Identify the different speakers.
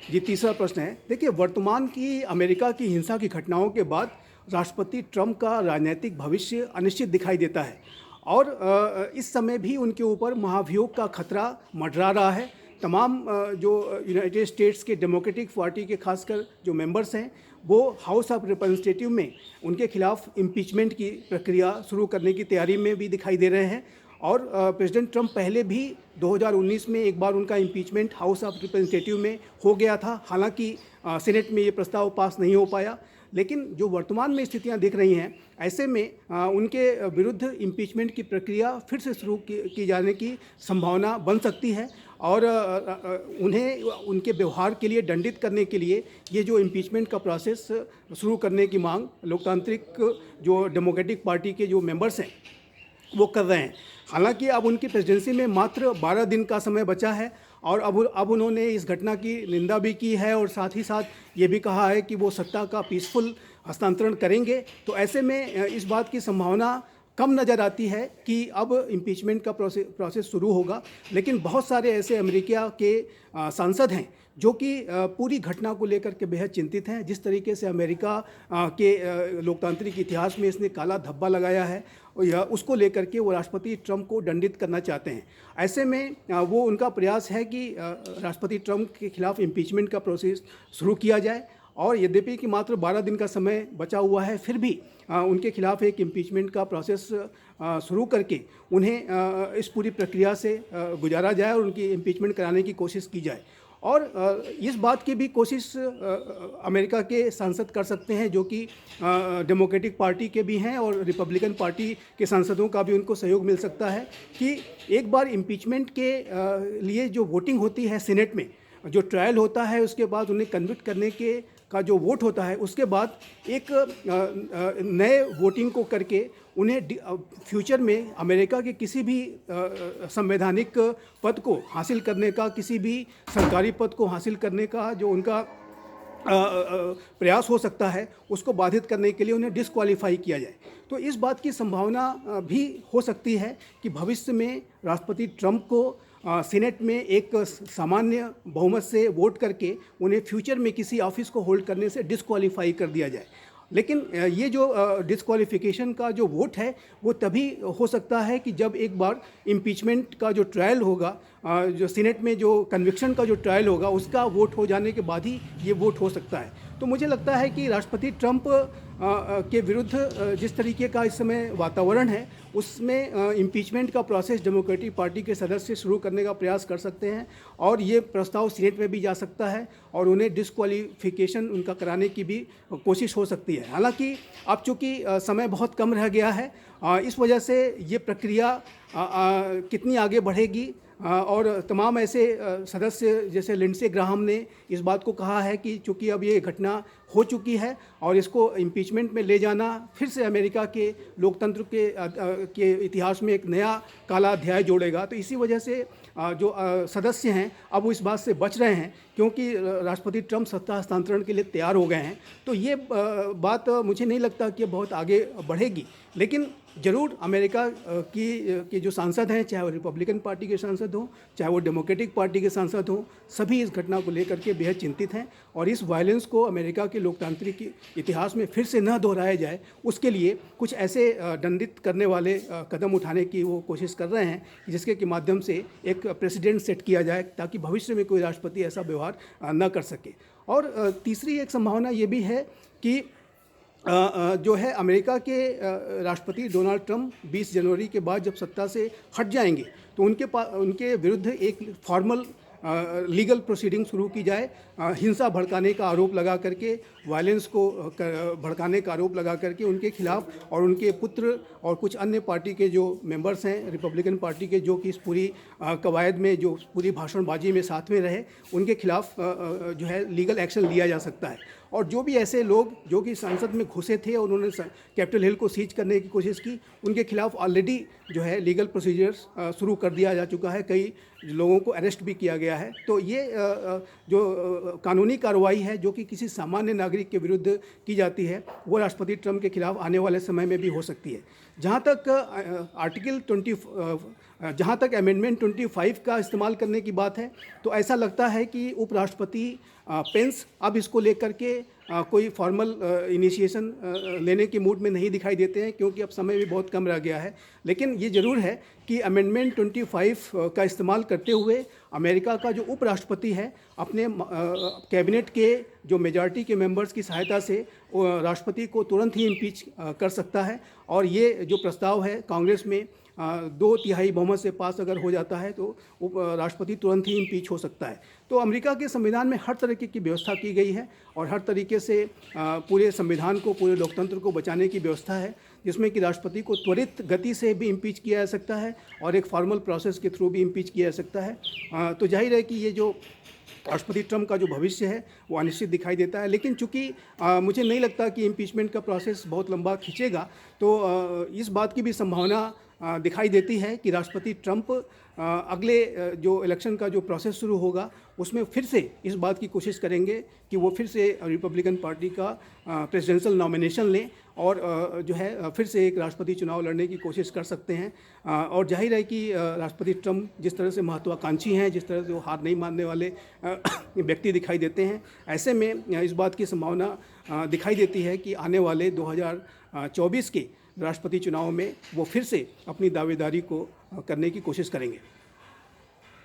Speaker 1: जी, तीसरा प्रश्न है। देखिए, वर्तमान की अमेरिका की हिंसा की घटनाओं के बाद राष्ट्रपति ट्रंप का राजनैतिक भविष्य अनिश्चित दिखाई देता है और इस समय भी उनके ऊपर महाभियोग का खतरा मंडरा रहा है। तमाम जो यूनाइटेड स्टेट्स के डेमोक्रेटिक पार्टी के खासकर जो मेंबर्स हैं, वो हाउस ऑफ रिप्रेजेंटेटिव में उनके खिलाफ इम्पीचमेंट की प्रक्रिया शुरू करने की तैयारी में भी दिखाई दे रहे हैं। और प्रेसिडेंट ट्रंप पहले भी 2019 में एक बार उनका इम्पीचमेंट हाउस ऑफ रिप्रेजेंटेटिव में हो गया था। हालांकि सेनेट में ये प्रस्ताव पास नहीं हो पाया, लेकिन जो वर्तमान में स्थितियां दिख रही हैं, ऐसे में उनके विरुद्ध इम्पीचमेंट की प्रक्रिया फिर से शुरू की जाने की संभावना बन सकती है। और उन्हें उनके व्यवहार के लिए दंडित करने के लिए ये जो इम्पीचमेंट का प्रोसेस शुरू करने की मांग लोकतांत्रिक जो डेमोक्रेटिक पार्टी के जो मेंबर्स हैं वो कर रहे हैं। हालांकि अब उनकी प्रेसिडेंसी में मात्र 12 दिन का समय बचा है और अब उन्होंने इस घटना की निंदा भी की है और साथ ही साथ ये भी कहा है कि वो सत्ता का पीसफुल हस्तांतरण करेंगे। तो ऐसे में इस बात की संभावना कम नज़र आती है कि अब इम्पीचमेंट का प्रोसेस शुरू होगा। लेकिन बहुत सारे ऐसे अमेरिका के सांसद हैं जो कि पूरी घटना को लेकर के बेहद चिंतित हैं। जिस तरीके से अमेरिका के लोकतांत्रिक इतिहास में इसने काला धब्बा लगाया है, या उसको लेकर के वो राष्ट्रपति ट्रंप को दंडित करना चाहते हैं। ऐसे में वो उनका प्रयास है कि राष्ट्रपति ट्रंप के खिलाफ इम्पीचमेंट का प्रोसेस शुरू किया जाए। और यद्यपि कि मात्र 12 दिन का समय बचा हुआ है, फिर भी उनके खिलाफ एक इम्पीचमेंट का प्रोसेस शुरू करके उन्हें इस पूरी प्रक्रिया से गुजारा जाए और उनकी इम्पीचमेंट कराने की कोशिश की जाए। और इस बात की भी कोशिश अमेरिका के सांसद कर सकते हैं जो कि डेमोक्रेटिक पार्टी के भी हैं, और रिपब्लिकन पार्टी के सांसदों का भी उनको सहयोग मिल सकता है कि एक बार इम्पीचमेंट के लिए जो वोटिंग होती है सेनेट में, जो ट्रायल होता है, उसके बाद उन्हें कन्विक्ट करने के का जो वोट होता है, उसके बाद एक नए वोटिंग को करके उन्हें फ्यूचर में अमेरिका के किसी भी संवैधानिक पद को हासिल करने का, किसी भी सरकारी पद को हासिल करने का जो उनका प्रयास हो सकता है, उसको बाधित करने के लिए उन्हें डिस्क्वालीफाई किया जाए। तो इस बात की संभावना भी हो सकती है कि भविष्य में राष्ट्रपति ट्रंप को सीनेट में एक सामान्य बहुमत से वोट करके उन्हें फ्यूचर में किसी ऑफिस को होल्ड करने से डिस्क्वालीफाई कर दिया जाए। लेकिन ये जो डिस्क्वालिफिकेशन का जो वोट है, वो तभी हो सकता है कि जब एक बार इम्पीचमेंट का जो ट्रायल होगा, जो सीनेट में जो कन्विक्शन का जो ट्रायल होगा, उसका वोट हो जाने के बाद ही ये वोट हो सकता है। तो मुझे लगता है कि राष्ट्रपति ट्रंप के विरुद्ध जिस तरीके का इस समय वातावरण है, उसमें इम्पीचमेंट का प्रोसेस डेमोक्रेटिक पार्टी के सदस्य शुरू करने का प्रयास कर सकते हैं और ये प्रस्ताव सीनेट में भी जा सकता है और उन्हें डिस्क्वालिफिकेशन उनका कराने की भी कोशिश हो सकती है। हालांकि अब चूँकि समय बहुत कम रह गया है, इस वजह से ये प्रक्रिया कितनी आगे बढ़ेगी, और तमाम ऐसे सदस्य जैसे लिंडसे ग्राहम ने इस बात को कहा है कि चूँकि अब ये घटना हो चुकी है और इसको इम्पीचमेंट में ले जाना फिर से अमेरिका के लोकतंत्र के इतिहास में एक नया काला अध्याय जोड़ेगा। तो इसी वजह से जो सदस्य हैं अब वो इस बात से बच रहे हैं, क्योंकि राष्ट्रपति ट्रंप सत्ता हस्तांतरण के लिए तैयार हो गए हैं। तो ये बात मुझे नहीं लगता कि बहुत आगे बढ़ेगी। लेकिन ज़रूर अमेरिका की जो सांसद हैं, चाहे वो रिपब्लिकन पार्टी के सांसद हों, चाहे वो डेमोक्रेटिक पार्टी के सांसद हों, सभी इस घटना को लेकर के बेहद चिंतित हैं और इस वायलेंस को अमेरिका के लोकतांत्रिक इतिहास में फिर से न दोहराया जाए, उसके लिए कुछ ऐसे दंडित करने वाले कदम उठाने की वो कोशिश कर रहे हैं जिसके के माध्यम से एक प्रेसिडेंट सेट किया जाए ताकि भविष्य में कोई राष्ट्रपति ऐसा व्यवहार न कर सके। और तीसरी एक संभावना ये भी है कि जो है अमेरिका के राष्ट्रपति डोनाल्ड ट्रंप 20 जनवरी के बाद जब सत्ता से हट जाएंगे तो उनके विरुद्ध एक फॉर्मल लीगल प्रोसीडिंग शुरू की जाए, हिंसा भड़काने का आरोप लगा करके, वायलेंस को भड़काने का आरोप लगा करके उनके खिलाफ, और उनके पुत्र और कुछ अन्य पार्टी के जो मेंबर्स हैं रिपब्लिकन पार्टी के, जो कि इस पूरी कवायद में जो पूरी भाषणबाजी में साथ में रहे, उनके खिलाफ जो है लीगल एक्शन लिया जा सकता है। और जो भी ऐसे लोग जो कि संसद में घुसे थे और उन्होंने कैपिटल हिल को सीज करने की कोशिश की, उनके खिलाफ ऑलरेडी जो है लीगल प्रोसीजर्स शुरू कर दिया जा चुका है, कई लोगों को अरेस्ट भी किया गया है। तो ये जो कानूनी कार्रवाई है जो कि किसी सामान्य नागरिक के विरुद्ध की जाती है, वो राष्ट्रपति ट्रंप के खिलाफ आने वाले समय में भी हो सकती है। जहाँ तक आर्टिकल 20 जहाँ तक अमेंडमेंट 25 का इस्तेमाल करने की बात है, तो ऐसा लगता है कि उपराष्ट्रपति पेंस अब इसको लेकर के कोई फॉर्मल इनिशिएशन लेने के मूड में नहीं दिखाई देते हैं, क्योंकि अब समय भी बहुत कम रह गया है। लेकिन ये ज़रूर है कि अमेंडमेंट 25 का इस्तेमाल करते हुए अमेरिका का जो उपराष्ट्रपति है अपने कैबिनेट के जो मेजॉरिटी के मेंबर्स की सहायता से राष्ट्रपति को तुरंत ही इम्पीच कर सकता है। और ये जो प्रस्ताव है कांग्रेस में 2/3 बहुमत से पास अगर हो जाता है तो राष्ट्रपति तुरंत ही इम्पीच हो सकता है। तो अमेरिका के संविधान में हर तरीके की व्यवस्था की गई है और हर तरीके से पूरे संविधान को, पूरे लोकतंत्र को बचाने की व्यवस्था है, जिसमें कि राष्ट्रपति को त्वरित गति से भी इम्पीच किया जा सकता है और एक फॉर्मल प्रोसेस के थ्रू भी इम्पीच किया जा सकता है। तो जाहिर है कि ये जो राष्ट्रपति ट्रंप का जो भविष्य है वो अनिश्चित दिखाई देता है। लेकिन चूंकि मुझे नहीं लगता कि इम्पीचमेंट का प्रोसेस बहुत लंबा खींचेगा, तो इस बात की भी संभावना दिखाई देती है कि राष्ट्रपति ट्रंप अगले जो इलेक्शन का जो प्रोसेस शुरू होगा उसमें फिर से इस बात की कोशिश करेंगे कि वो फिर से रिपब्लिकन पार्टी का प्रेसिडेंशियल नॉमिनेशन लें और जो है फिर से एक राष्ट्रपति चुनाव लड़ने की कोशिश कर सकते हैं। और जाहिर है कि राष्ट्रपति ट्रंप जिस तरह से महत्वाकांक्षी हैं, जिस तरह से वो हार नहीं मानने वाले व्यक्ति दिखाई देते हैं, ऐसे में इस बात की संभावना दिखाई देती है कि आने वाले 2024 के राष्ट्रपति चुनाव में वो फिर से अपनी दावेदारी को करने की कोशिश करेंगे।